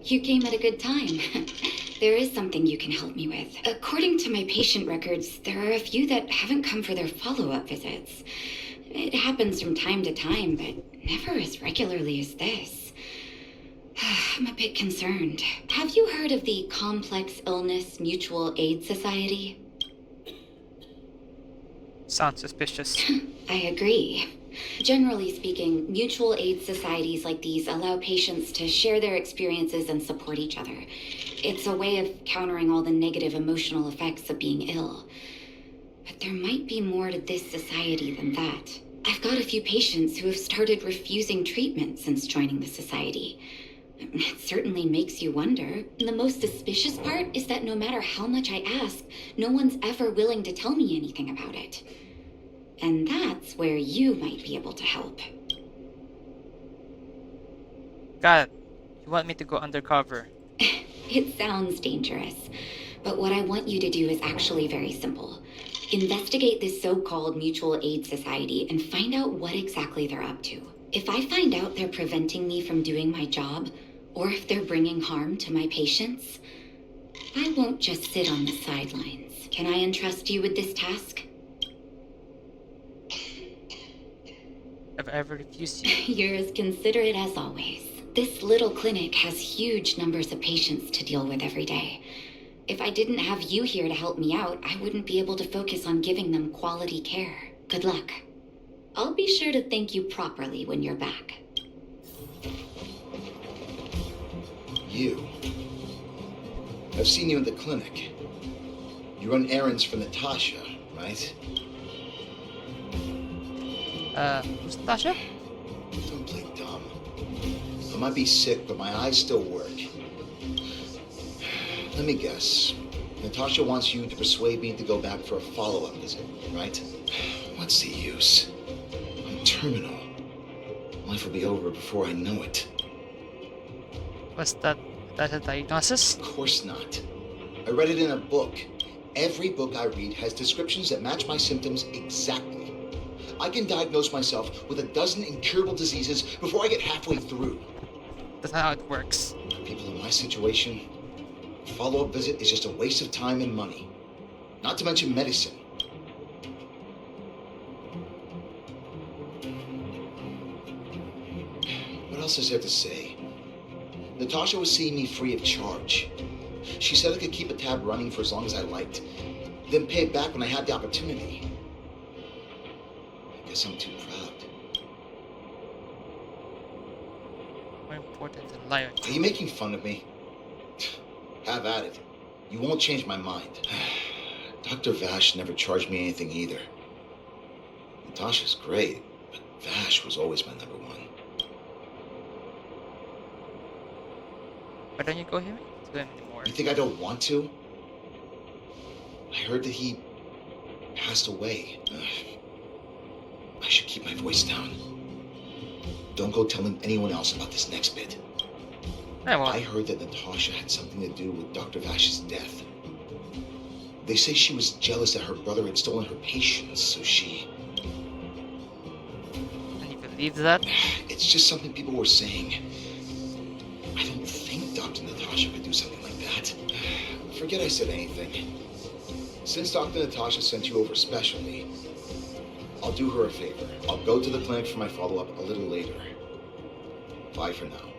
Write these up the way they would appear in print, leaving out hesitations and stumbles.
You came at a good time. There is something you can help me with. According to my patient records, there are a few that haven't come for their follow-up visits. It happens from time to time, but never as regularly as this. I'm a bit concerned. Have you heard of the Complex Illness Mutual Aid Society? Sounds suspicious. I agree. Generally speaking, mutual aid societies like these allow patients to share their experiences and support each other. It's a way of countering all the negative emotional effects of being ill. But there might be more to this society than that. I've got a few patients who have started refusing treatment since joining the society. It certainly makes you wonder. The most suspicious part is that no matter how much I ask, no one's ever willing to tell me anything about it. And that's where you might be able to help. Got it. You want me to go undercover? It sounds dangerous, but what I want you to do is actually very simple. Investigate this so-called mutual aid society and find out what exactly they're up to. If I find out they're preventing me from doing my job, or if they're bringing harm to my patients, I won't just sit on the sidelines. Can I entrust you with this task? Have I ever refused you? You're as considerate as always. This little clinic has huge numbers of patients to deal with every day. If I didn't have you here to help me out, I wouldn't be able to focus on giving them quality care. Good luck. I'll be sure to thank you properly when you're back. You. I've seen you in the clinic. You run errands for Natasha, right? Who's Natasha? Don't play dumb. I might be sick, but my eyes still work. Let me guess. Natasha wants you to persuade me to go back for a follow-up visit, right? What's the use? I'm terminal. Life will be over before I know it. Was that a diagnosis? Of course not. I read it in a book. Every book I read has descriptions that match my symptoms exactly. I can diagnose myself with a dozen incurable diseases before I get halfway through. That's not how it works. For people in my situation, a follow-up visit is just a waste of time and money. Not to mention medicine. What else is there to say? Natasha was seeing me free of charge. She said I could keep a tab running for as long as I liked, then pay it back when I had the opportunity. I guess I'm too proud. More important than loyalty. Are you making fun of me? Have at it. You won't change my mind. Dr. Vash never charged me anything either. Natasha's great, but Vash was always my number one. Why don't you go to him anymore? You think I don't want to? I heard that he passed away. I should keep my voice down. Don't go telling anyone else about this next bit. I heard that Natasha had something to do with Dr. Vash's death. They say she was jealous that her brother had stolen her patients, so she... And you believe that? It's just something people were saying. I don't think Dr. Natasha could do something like that. Forget I said anything. Since Dr. Natasha sent you over specially, I'll do her a favor. I'll go to the clinic for my follow-up a little later. Bye for now.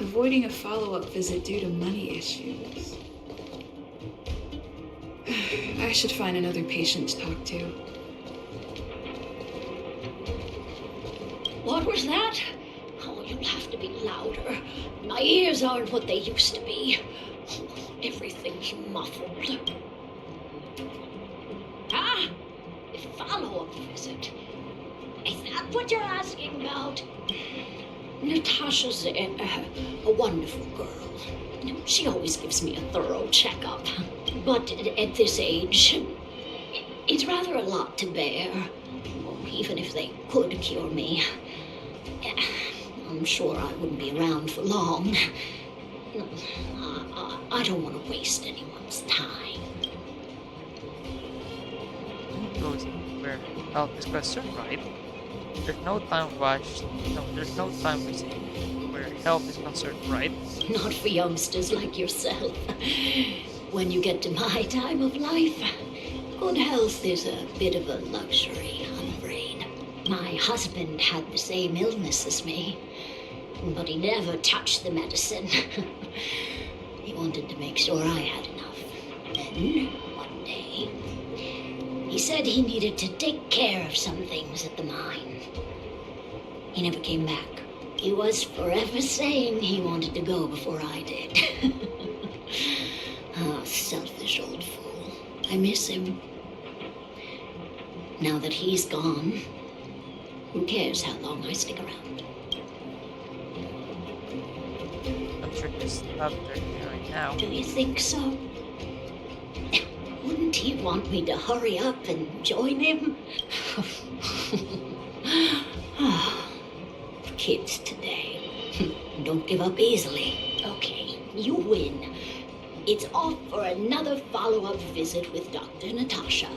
Avoiding a follow-up visit due to money issues. I should find another patient to talk to. What was that? Oh, you'll have to be louder. My ears aren't what they used to be. Oh, everything's muffled. Ah, a follow-up visit. Is that what you're asking about? Natasha's a wonderful girl. She always gives me a thorough checkup. But at this age, it's rather a lot to bear. Even if they could cure me, I'm sure I wouldn't be around for long. I don't want to waste anyone's time. Goes where help is concerned, right? There's no time rush. No, there's no time wasting where health is concerned, right? Not for youngsters like yourself. When you get to my time of life, good health is a bit of a luxury, I'm afraid. My husband had the same illness as me, but he never touched the medicine. He wanted to make sure I had enough. Then, one day, he said he needed to take care of some things at the mine. He never came back. He was forever saying he wanted to go before I did. Ah, selfish old fool. I miss him. Now that he's gone, who cares how long I stick around? I'm sure there's stuff there right now. Do you think so? Wouldn't he want me to hurry up and join him? Kids today. Don't give up easily. Okay, you win. It's off for another follow-up visit with Dr. Natasha.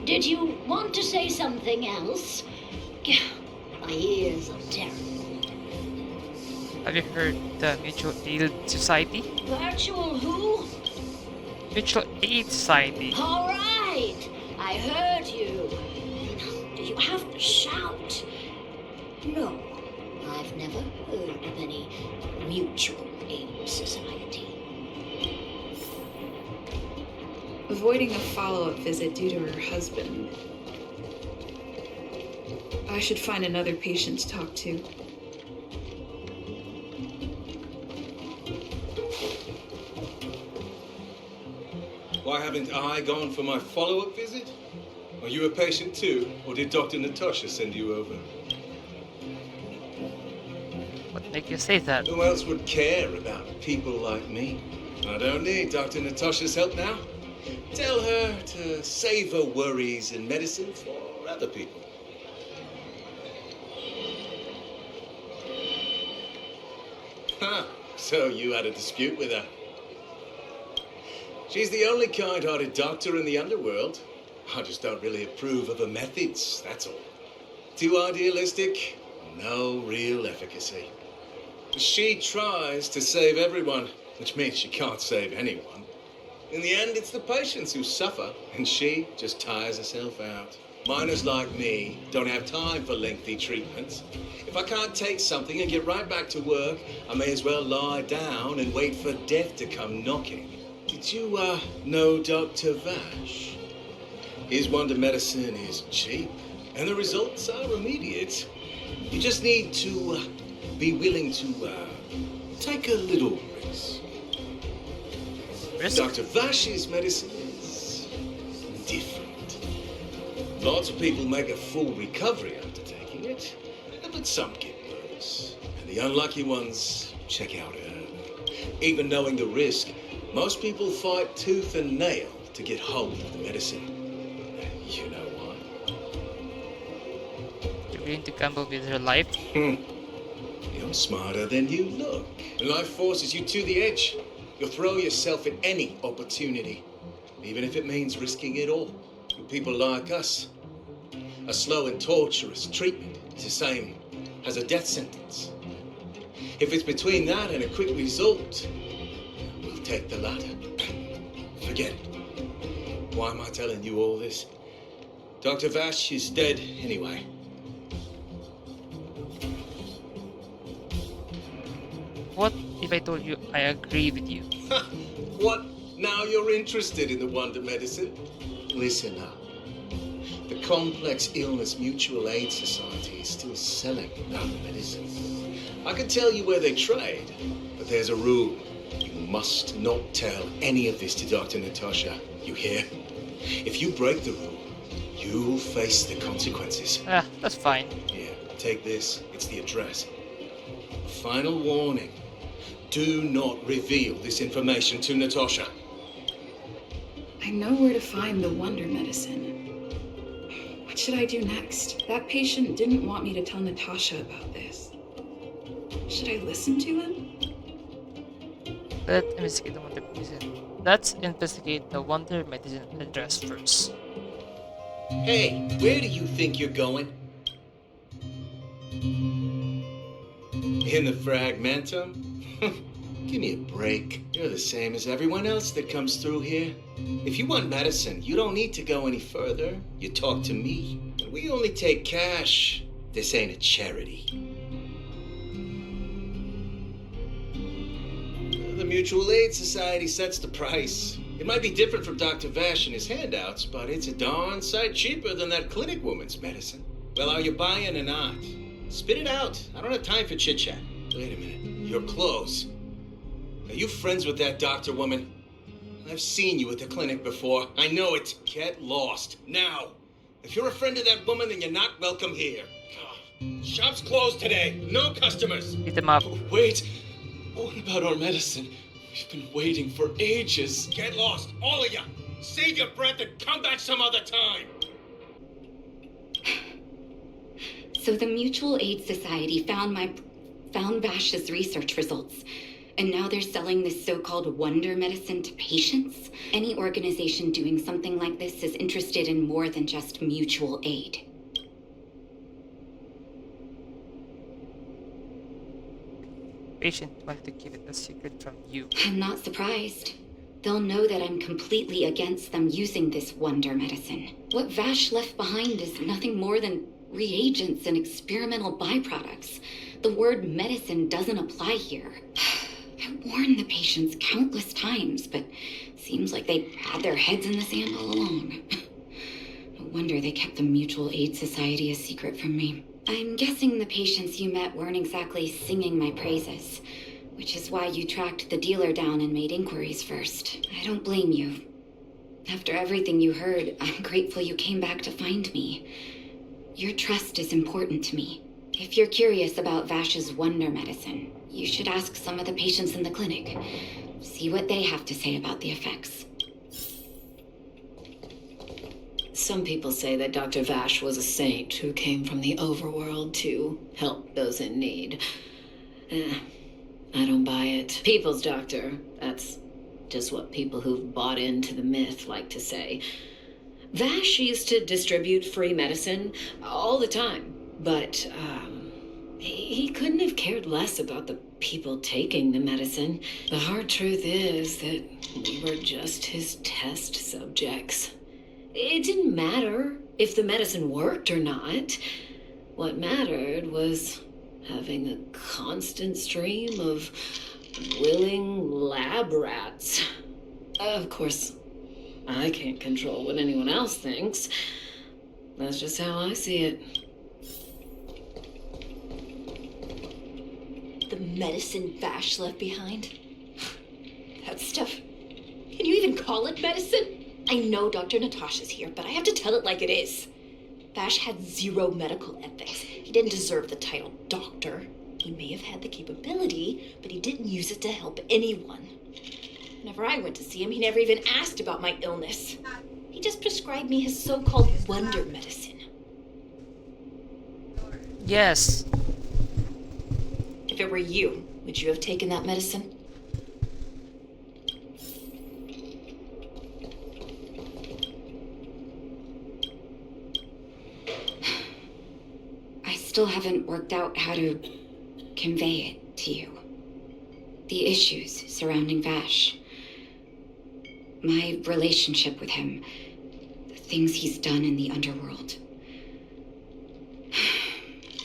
Did you want to say something else? My ears are terrible. Have you heard the Mutual Aid Society? Virtual who? Mutual Aid Society. All right, I heard you. Do you have to shout? No, I've never heard of any mutual aid society. Avoiding a follow-up visit due to her husband. I should find another patient to talk to. Why haven't I gone for my follow-up visit? Are you a patient too, or did Dr. Natasha send you over? What make you say that? Who else would care about people like me? I don't need Dr. Natasha's help now. Tell her to save her worries and medicine for other people. Huh, so you had a dispute with her. She's the only kind-hearted doctor in the underworld. I just don't really approve of her methods, that's all. Too idealistic, no real efficacy. She tries to save everyone, which means she can't save anyone. In the end, it's the patients who suffer, and she just tires herself out. Miners like me don't have time for lengthy treatments. If I can't take something and get right back to work, I may as well lie down and wait for death to come knocking. Did you, know Dr. Vash? His wonder medicine is cheap, and the results are immediate. You just need to be willing to take a little risk. Risk? Dr. Vash's medicine is different. Lots of people make a full recovery after taking it, but some get worse. And the unlucky ones check out early. Even knowing the risk, most people fight tooth and nail to get hold of the medicine. You know why? You're willing to gamble with her life? You're smarter than you look. Life forces you to the edge. You'll throw yourself at any opportunity, even if it means risking it all. For people like us, a slow and torturous treatment is the same as a death sentence. If it's between that and a quick result, we'll take the latter. Forget it. Why am I telling you all this? Dr. Vash is dead anyway. What if I told you I agree with you? What? Now you're interested in the wonder medicine? Listen up. The Complex Illness Mutual Aid Society is still selling wonder medicine. I can tell you where they trade, but there's a rule. You must not tell any of this to Dr. Natasha. You hear? If you break the rule, you'll face the consequences. Ah, that's fine. Here, take this. It's the address. Final warning. Do not reveal this information to Natasha. I know where to find the wonder medicine. What should I do next? That patient didn't want me to tell Natasha about this. Should I listen to him? Let's investigate the wonder medicine. Let's investigate the wonder medicine address first. Hey, where do you think you're going? In the fragmentum? Give me a break. You're the same as everyone else that comes through here. If you want medicine, you don't need to go any further. You talk to me. And we only take cash. This ain't a charity. The Mutual Aid Society sets the price. It might be different from Dr. Vash and his handouts, but it's a darn sight cheaper than that clinic woman's medicine. Well, are you buying or not? Spit it out. I don't have time for chit-chat. Wait a minute. Your clothes. Are you friends with that doctor woman? I've seen you at the clinic before. I know it. Get lost. Now. If you're a friend of that woman, then you're not welcome here. Shop's closed today. No customers. Beat them up. Wait, what about our medicine? We've been waiting for ages. Get lost, all of you. Save your breath and come back some other time. So the Mutual Aid Society found Vash's research results, and now they're selling this so-called wonder medicine to patients? Any organization doing something like this is interested in more than just mutual aid. Patient wanted to keep it a secret from you. I'm not surprised. They'll know that I'm completely against them using this wonder medicine. What Vash left behind is nothing more than reagents and experimental byproducts. The word medicine doesn't apply here. I warned the patients countless times, but seems like they had their heads in the sand all along. No wonder they kept the Mutual Aid Society a secret from me. I'm guessing the patients you met weren't exactly singing my praises, which is why you tracked the dealer down and made inquiries first. I don't blame you. After everything you heard, I'm grateful you came back to find me. Your trust is important to me. If you're curious about Vash's wonder medicine, you should ask some of the patients in the clinic. See what they have to say about the effects. Some people say that Dr. Vash was a saint who came from the overworld to help those in need. I don't buy it. People's doctor, that's just what people who've bought into the myth like to say. Vash used to distribute free medicine all the time, but he couldn't have cared less about the people taking the medicine. The hard truth is that we were just his test subjects. It didn't matter if the medicine worked or not. What mattered was having a constant stream of willing lab rats. Of course, I can't control what anyone else thinks. That's just how I see it. The medicine Vash left behind? That stuff. Can you even call it medicine? I know Dr. Natasha's here, but I have to tell it like it is. Vash had zero medical ethics. He didn't deserve the title doctor. He may have had the capability, but he didn't use it to help anyone. Whenever I went to see him, he never even asked about my illness. He just prescribed me his so-called wonder medicine. Yes. If it were you, would you have taken that medicine? I still haven't worked out how to convey it to you. The issues surrounding Vash. My relationship with him. The things he's done in the underworld.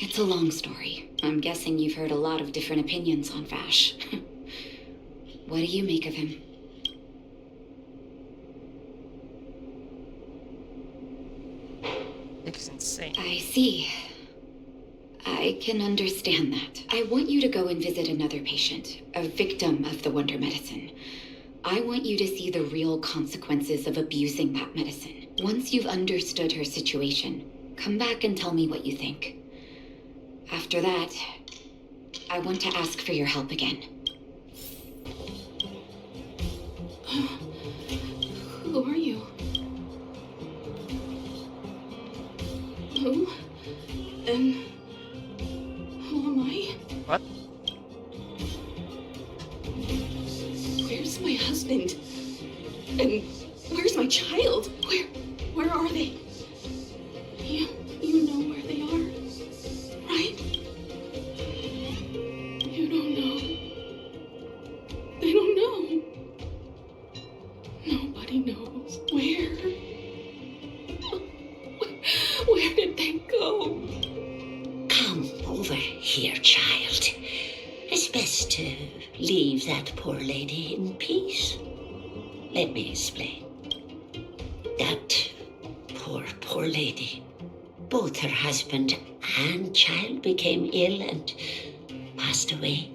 It's a long story. I'm guessing you've heard a lot of different opinions on Vash. What do you make of him? It's insane. I see. I can understand that. I want you to go and visit another patient, a victim of the wonder medicine. I want you to see the real consequences of abusing that medicine. Once you've understood her situation, come back and tell me what you think. After that, I want to ask for your help again. Who are you? Who? And who am I? What? Where's my husband? And where's my child? Where are they? You know where they are, right? best to leave that poor lady in peace. Let me explain. That poor lady. Both her husband and child became ill and passed away.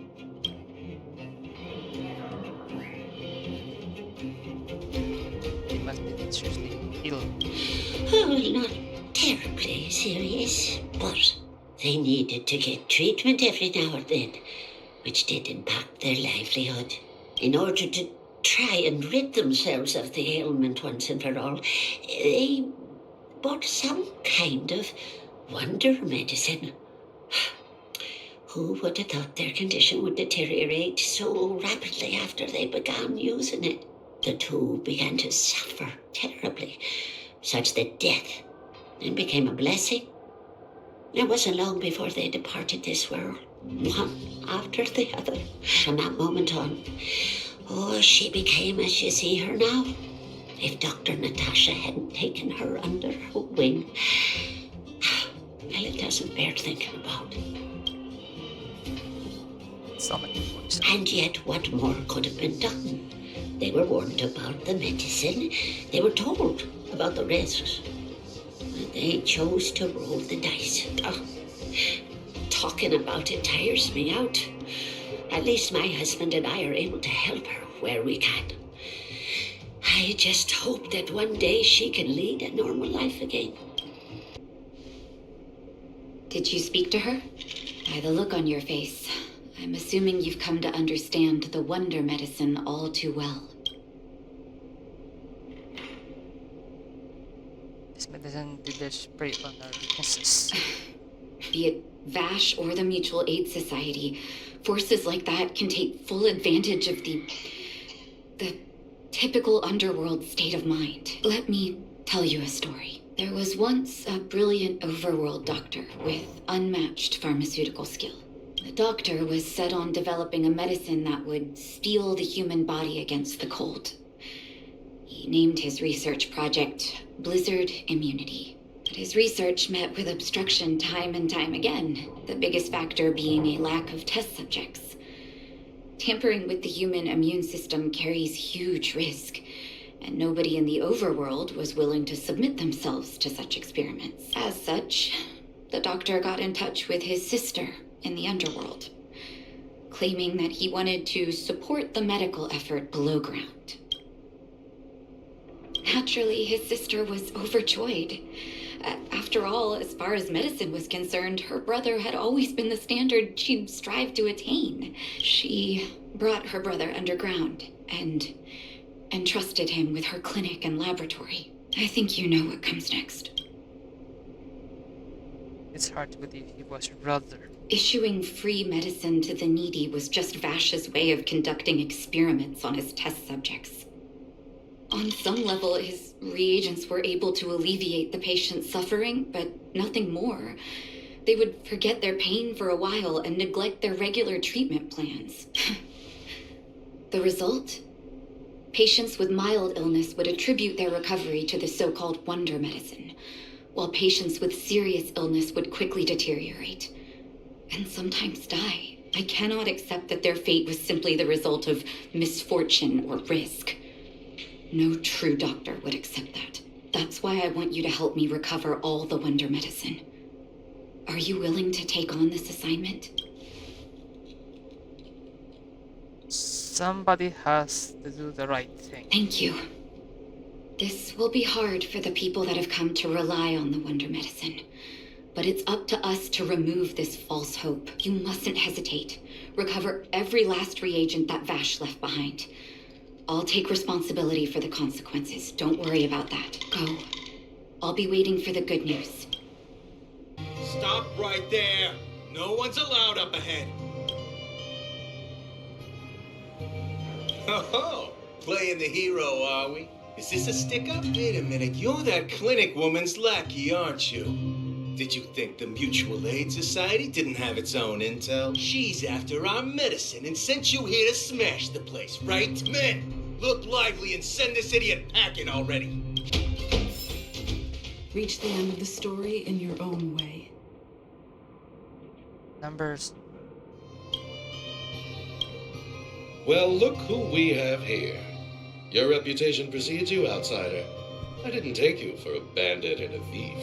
They must be seriously ill. Oh, well, not terribly serious, but they needed to get treatment every now and then, which did impact their livelihood. In order to try and rid themselves of the ailment once and for all, they bought some kind of wonder medicine. Who would have thought their condition would deteriorate so rapidly after they began using it? The two began to suffer terribly, such that death then became a blessing. It wasn't long before they departed this world, one after the other. From that moment on, she became as you see her now. If Dr. Natasha hadn't taken her under her wing, well, it doesn't bear thinking about. Stomach poison. And yet, what more could have been done? They were warned about the medicine. They were told about the risks. They chose to roll the dice. Talking about it tires me out. At least my husband and I are able to help her where we can. I just hope that one day she can lead a normal life again. Did you speak to her? By the look on your face, I'm assuming you've come to understand the wonder medicine all too well. This medicine did just prey on our weaknesses. Be it Vash or the Mutual Aid Society, forces like that can take full advantage of the typical underworld state of mind. Let me tell you a story. There was once a brilliant overworld doctor with unmatched pharmaceutical skill. The doctor was set on developing a medicine that would steel the human body against the cold. He named his research project Blizzard Immunity. But his research met with obstruction time and time again, the biggest factor being a lack of test subjects. Tampering with the human immune system carries huge risk, and nobody in the overworld was willing to submit themselves to such experiments. As such, the doctor got in touch with his sister in the underworld, claiming that he wanted to support the medical effort below ground. Naturally, his sister was overjoyed. After all, as far as medicine was concerned, her brother had always been the standard she'd strive to attain. She brought her brother underground and entrusted him with her clinic and laboratory. I think you know what comes next. It's hard to believe he was your brother. Issuing free medicine to the needy was just Vash's way of conducting experiments on his test subjects. On some level, his reagents were able to alleviate the patient's suffering, but nothing more. They would forget their pain for a while and neglect their regular treatment plans. The result? Patients with mild illness would attribute their recovery to the so-called wonder medicine, while patients with serious illness would quickly deteriorate, and sometimes die. I cannot accept that their fate was simply the result of misfortune or risk. No true doctor would accept that. That's why I want you to help me recover all the wonder medicine. Are you willing to take on this assignment? Somebody has to do the right thing. Thank you. This will be hard for the people that have come to rely on the wonder medicine. But it's up to us to remove this false hope. You mustn't hesitate. Recover every last reagent that Vash left behind. I'll take responsibility for the consequences. Don't worry about that. Go. I'll be waiting for the good news. Stop right there. No one's allowed up ahead. Oh, playing the hero, are we? Is this a stick-up? Wait a minute, you're that clinic woman's lackey, aren't you? Did you think the Mutual Aid Society didn't have its own intel? She's after our medicine and sent you here to smash the place, right? Men, look lively and send this idiot packing already. Reach the end of the story in your own way. Numbers. Well, look who we have here. Your reputation precedes you, outsider. I didn't take you for a bandit and a thief.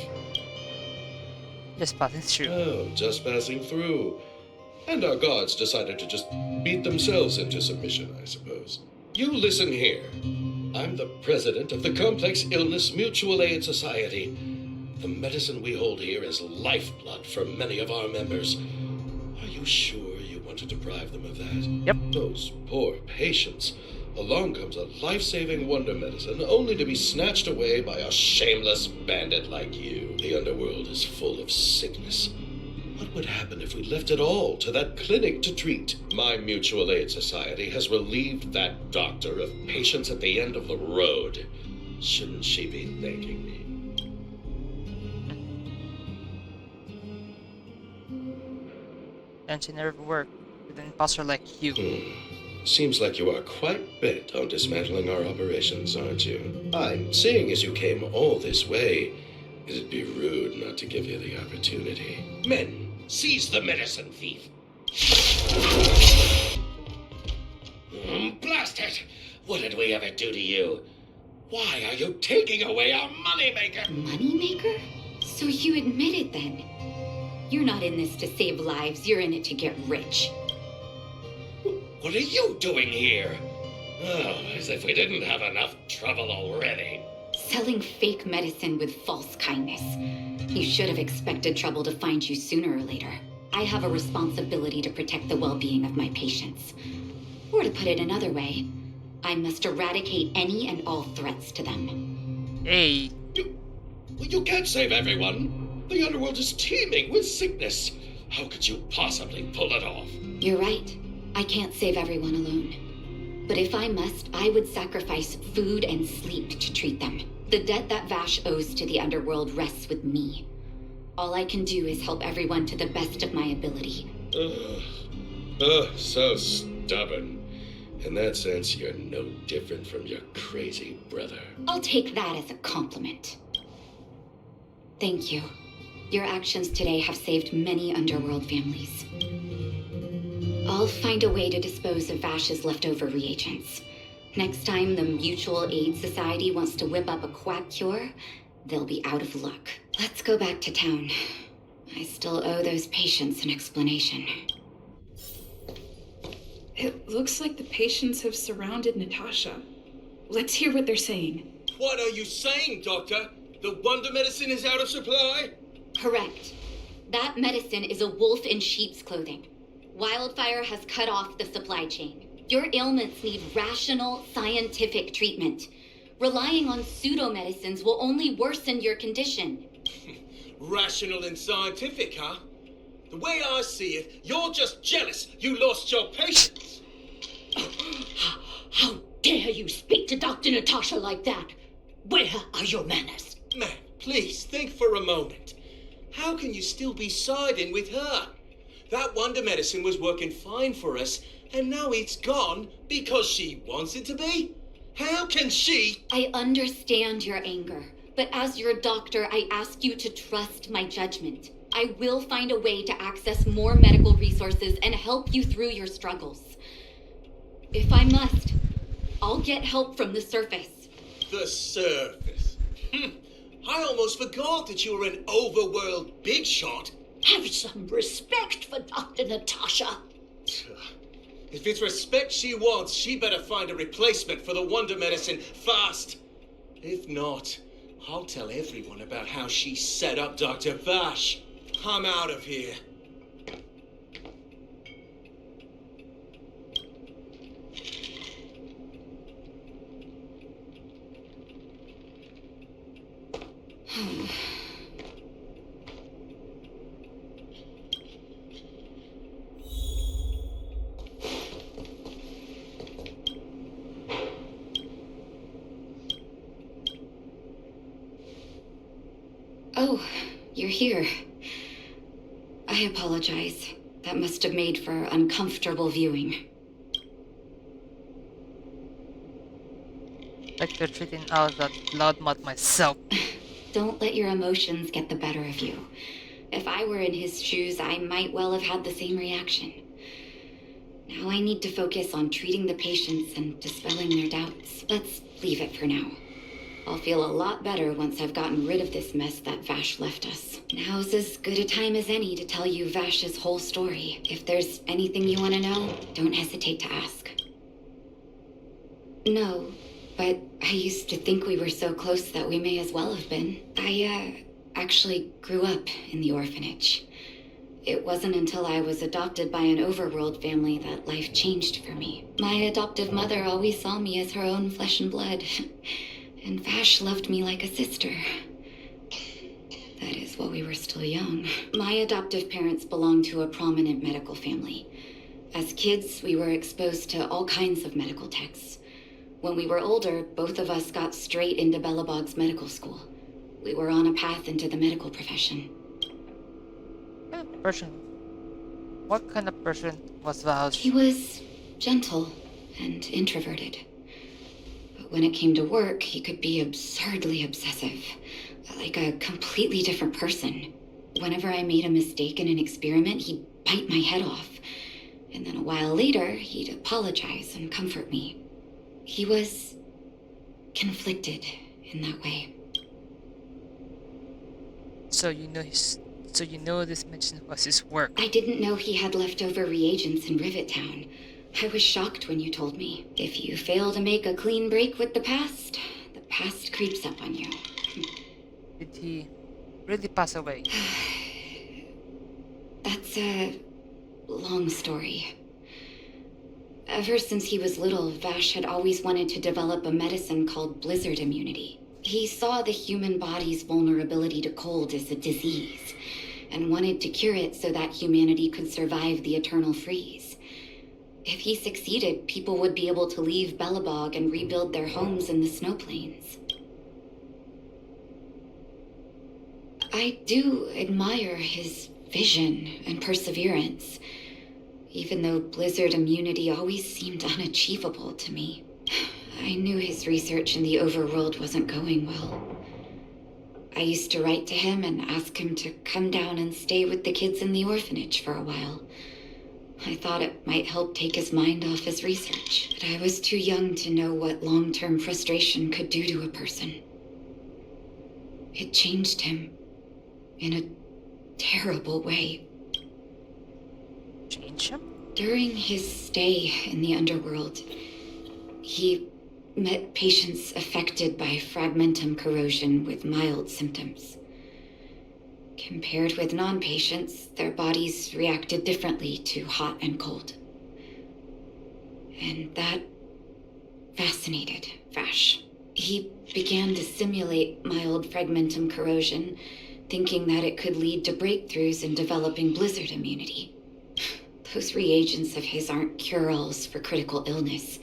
Just passing through. Oh, just passing through. And our guards decided to just beat themselves into submission, I suppose. You listen here. I'm the president of the Complex Illness Mutual Aid Society. The medicine we hold here is lifeblood for many of our members. Are you sure you want to deprive them of that? Yep. Those poor patients. Along comes a life-saving wonder medicine only to be snatched away by a shameless bandit like you. The underworld is full of sickness. What would happen if we left it all to that clinic to treat? My mutual aid society has relieved that doctor of patients at the end of the road. Shouldn't she be thanking me? And she never worked with an imposter like you. Seems like you are quite bent on dismantling our operations, aren't you? Seeing as you came all this way, it'd be rude not to give you the opportunity. Men, seize the medicine thief. Blast it! What did we ever do to you? Why are you taking away our moneymaker? Moneymaker? So you admit it then? You're not in this to save lives, you're in it to get rich. What are you doing here? Oh, as if we didn't have enough trouble already. Selling fake medicine with false kindness. You should have expected trouble to find you sooner or later. I have a responsibility to protect the well-being of my patients. Or to put it another way, I must eradicate any and all threats to them. Hey. You can't save everyone. The underworld is teeming with sickness. How could you possibly pull it off? You're right. I can't save everyone alone. But if I must, I would sacrifice food and sleep to treat them. The debt that Vash owes to the underworld rests with me. All I can do is help everyone to the best of my ability. So stubborn. In that sense, you're no different from your crazy brother. I'll take that as a compliment. Thank you. Your actions today have saved many underworld families. I'll find a way to dispose of Vash's leftover reagents. Next time the Mutual Aid Society wants to whip up a quack cure, they'll be out of luck. Let's go back to town. I still owe those patients an explanation. It looks like the patients have surrounded Natasha. Let's hear what they're saying. What are you saying, Doctor? The wonder medicine is out of supply? Correct. That medicine is a wolf in sheep's clothing. Wildfire has cut off the supply chain. Your ailments need rational, scientific treatment. Relying on pseudo-medicines will only worsen your condition. Rational and scientific, huh? The way I see it, you're just jealous you lost your patients. How dare you speak to Dr. Natasha like that? Where are your manners? Man, please think for a moment. How can you still be siding with her? That wonder medicine was working fine for us, and now it's gone because she wants it to be? How can she? I understand your anger, but as your doctor, I ask you to trust my judgment. I will find a way to access more medical resources and help you through your struggles. If I must, I'll get help from the surface. The surface? I almost forgot that you were an overworld big shot. Have some respect for Dr. Natasha. If it's respect she wants, she better find a replacement for the wonder medicine fast. If not, I'll tell everyone about how she set up Dr. Vash. I'm out of here. Oh, you're here. I apologize. That must have made for uncomfortable viewing. Like they're treating out that loudmouth myself. Don't let your emotions get the better of you. If I were in his shoes, I might well have had the same reaction. Now Now I need to focus on treating the patients and dispelling their doubts. Let's leave it for now. I'll feel a lot better once I've gotten rid of this mess that Vash left us. Now's as good a time as any to tell you Vash's whole story. If there's anything you want to know, don't hesitate to ask. No, but I used to think we were so close that we may as well have been. I, actually grew up in the orphanage. It wasn't until I was adopted by an overworld family that life changed for me. My adoptive mother always saw me as her own flesh and blood, and Vash loved me like a sister. That is, while we were still young. My adoptive parents belonged to a prominent medical family. As kids, we were exposed to all kinds of medical texts. When we were older, both of us got straight into Belobog's medical school. We were on a path into the medical profession. What kind of person was Vash? He was gentle and introverted. But when it came to work, he could be absurdly obsessive, like a completely different person. Whenever I made a mistake in an experiment, he'd bite my head off. And then a while later, he'd apologize and comfort me. He was conflicted in that way. So you know this medicine was his work. I didn't know he had leftover reagents in Rivet Town. I was shocked when you told me. If you fail to make a clean break with the past creeps up on you. Did he really pass away? That's a long story. Ever since he was little, Vash had always wanted to develop a medicine called blizzard immunity. He saw the human body's vulnerability to cold as a disease, and wanted to cure it so that humanity could survive the eternal freeze. If he succeeded, people would be able to leave Belobog and rebuild their homes in the snow plains. I do admire his vision and perseverance, even though blizzard immunity always seemed unachievable to me. I knew his research in the overworld wasn't going well. I used to write to him and ask him to come down and stay with the kids in the orphanage for a while. I thought it might help take his mind off his research, but I was too young to know what long-term frustration could do to a person. It changed him in a terrible way. Change him? During his stay in the underworld, he met patients affected by fragmentum corrosion with mild symptoms. Compared with non-patients, their bodies reacted differently to hot and cold. And that fascinated Vash. He began to simulate mild fragmentum corrosion, thinking that it could lead to breakthroughs in developing blizzard immunity. Those reagents of his aren't cure-alls for critical illness.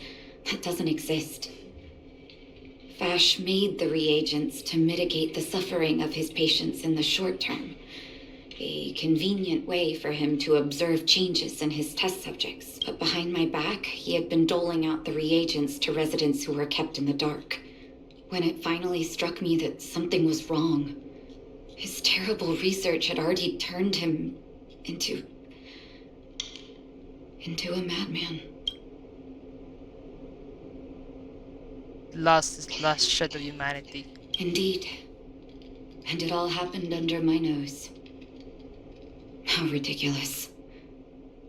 That doesn't exist. Vash made the reagents to mitigate the suffering of his patients in the short term. A convenient way for him to observe changes in his test subjects. But behind my back, he had been doling out the reagents to residents who were kept in the dark. When it finally struck me that something was wrong, his terrible research had already turned him into a madman. Last shed of humanity. Indeed. And it all happened under my nose. How ridiculous.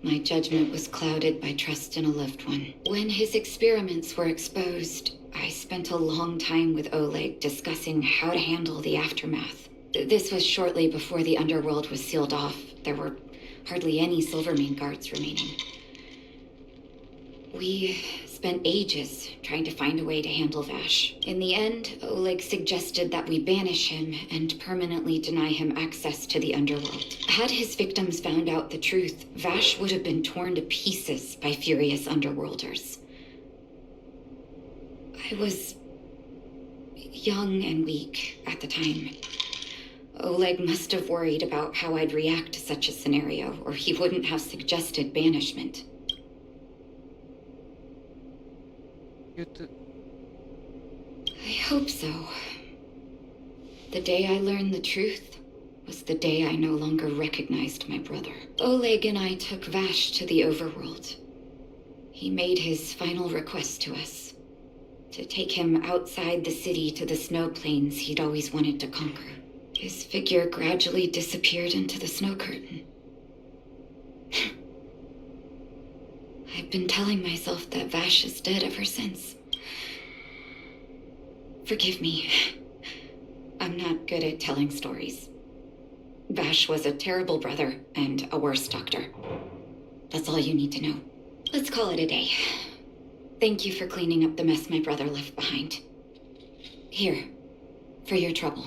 My judgment was clouded by trust in a loved one. When his experiments were exposed, I spent a long time with Oleg discussing how to handle the aftermath. This was shortly before the underworld was sealed off. There were hardly any Silvermane guards remaining. We spent ages trying to find a way to handle Vash. In the end, Oleg suggested that we banish him and permanently deny him access to the underworld. Had his victims found out the truth, Vash would have been torn to pieces by furious underworlders. I was young and weak at the time. Oleg must have worried about how I'd react to such a scenario, or he wouldn't have suggested banishment. I hope so. The day I learned the truth was the day I no longer recognized my brother. Oleg and I took Vash to the overworld. He made his final request to us. To take him outside the city to the snow plains he'd always wanted to conquer. His figure gradually disappeared into the snow curtain. I've been telling myself that Vash is dead ever since. Forgive me. I'm not good at telling stories. Vash was a terrible brother and a worse doctor. That's all you need to know. Let's call it a day. Thank you for cleaning up the mess my brother left behind. Here, for your trouble.